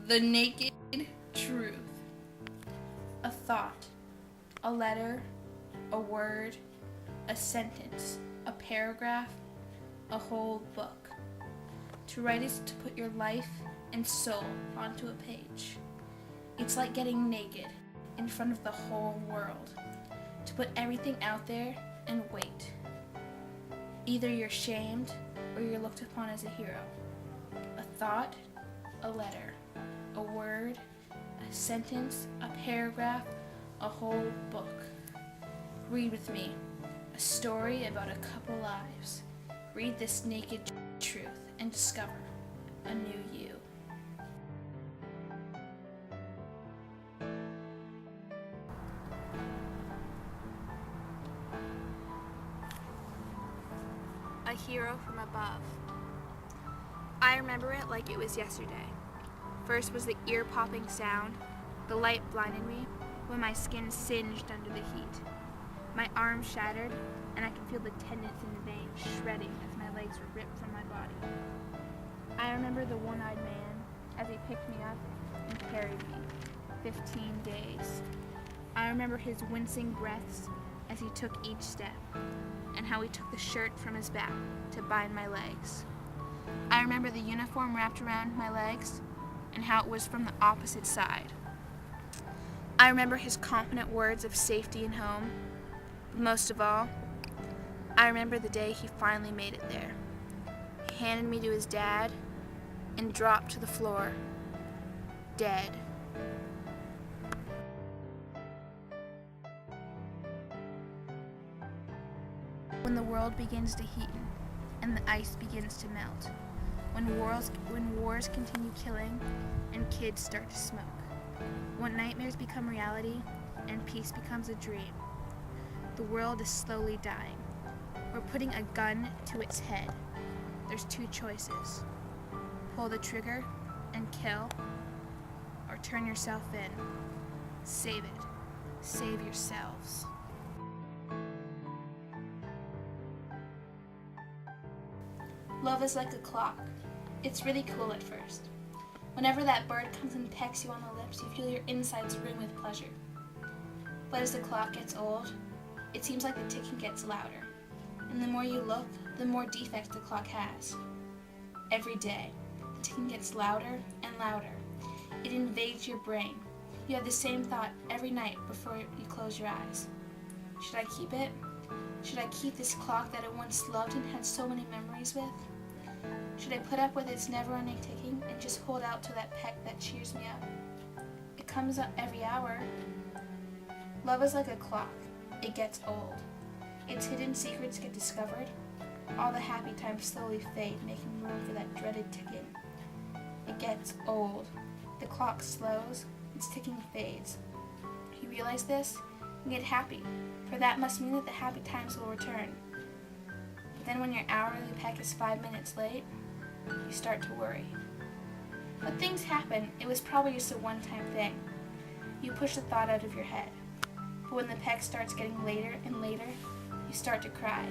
The naked truth. A thought, a letter, a word, a sentence, a paragraph, a whole book. To write is to put your life and soul onto a page. It's like getting naked in front of the whole world. To put everything out there and wait. Either you're shamed or you're looked upon as a hero. A thought, a letter, a word, a sentence, a paragraph, a whole book. Read with me a story about a couple lives. Read this naked truth and discover a new you. A hero from above. I remember it like it was yesterday. First was the ear-popping sound. The light blinded me when my skin singed under the heat. My arms shattered, and I could feel the tendons in the veins shredding as my legs were ripped from my body. I remember the one-eyed man as he picked me up and carried me 15 days. I remember his wincing breaths as he took each step, and how he took the shirt from his back to bind my legs. I remember the uniform wrapped around my legs and how it was from the opposite side. I remember his confident words of safety and home. Most of all, I remember the day he finally made it there. He handed me to his dad and dropped to the floor, dead. When the world begins to heaten and the ice begins to melt, when wars continue killing and kids start to smoke, when nightmares become reality and peace becomes a dream, the world is slowly dying. We're putting a gun to its head. There's two choices. Pull the trigger and kill, or turn yourself in. Save it. Save yourselves. Love is like a clock. It's really cool at first. Whenever that bird comes and pecks you on the lips, you feel your insides ring with pleasure. But as the clock gets old, it seems like the ticking gets louder. And the more you look, the more defects the clock has. Every day, the ticking gets louder and louder. It invades your brain. You have the same thought every night before you close your eyes. Should I keep it? Should I keep this clock that I once loved and had so many memories with? Should I put up with its never-ending ticking and just hold out to that peck that cheers me up? It comes up every hour. Love is like a clock. It gets old. Its hidden secrets get discovered. All the happy times slowly fade, making room for that dreaded ticking. It gets old. The clock slows. Its ticking fades. You realize this? You get happy, for that must mean that the happy times will return. But then when your hourly peck is 5 minutes late, you start to worry. But things happen. It was probably just a one-time thing. You push the thought out of your head. But when the peck starts getting later and later, you start to cry.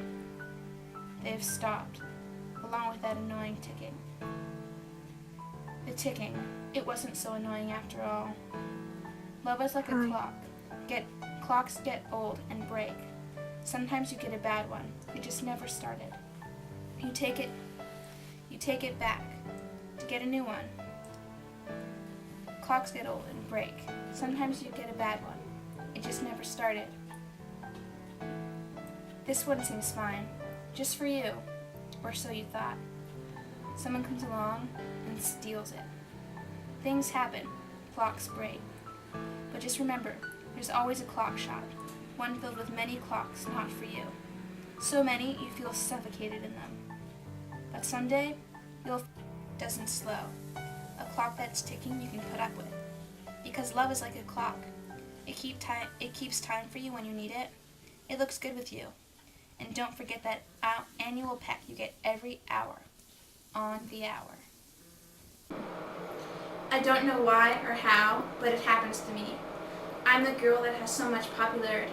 They have stopped, along with that annoying ticking. The ticking, it wasn't so annoying after all. Love is like a clock. Clocks get old and break. Sometimes you get a bad one. It just never started. You take it back to get a new one. Clocks get old and break. Sometimes you get a bad one. It just never started. This one seems fine, just for you, or so you thought. Someone comes along and steals it. Things happen. Clocks break. But just remember, there's always a clock shop, one filled with many clocks not for you. So many you feel suffocated in them. But someday, doesn't slow. A clock that's ticking you can put up with. Because love is like a clock. It keeps time for you when you need it. It looks good with you. And don't forget that annual peck you get every hour. On the hour. I don't know why or how, but it happens to me. I'm the girl that has so much popularity.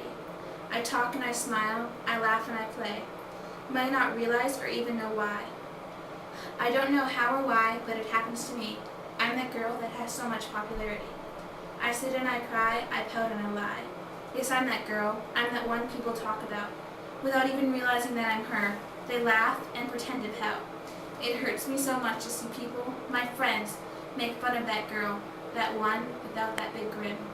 I talk and I smile, I laugh and I play. You might not realize or even know why. I don't know how or why, but it happens to me. I'm that girl that has so much popularity. I sit and I cry, I pout and I lie. Yes, I'm that girl. I'm that one people talk about. Without even realizing that I'm her, they laugh and pretend to pout. It hurts me so much to see people, my friends, make fun of that girl, that one without that big grin.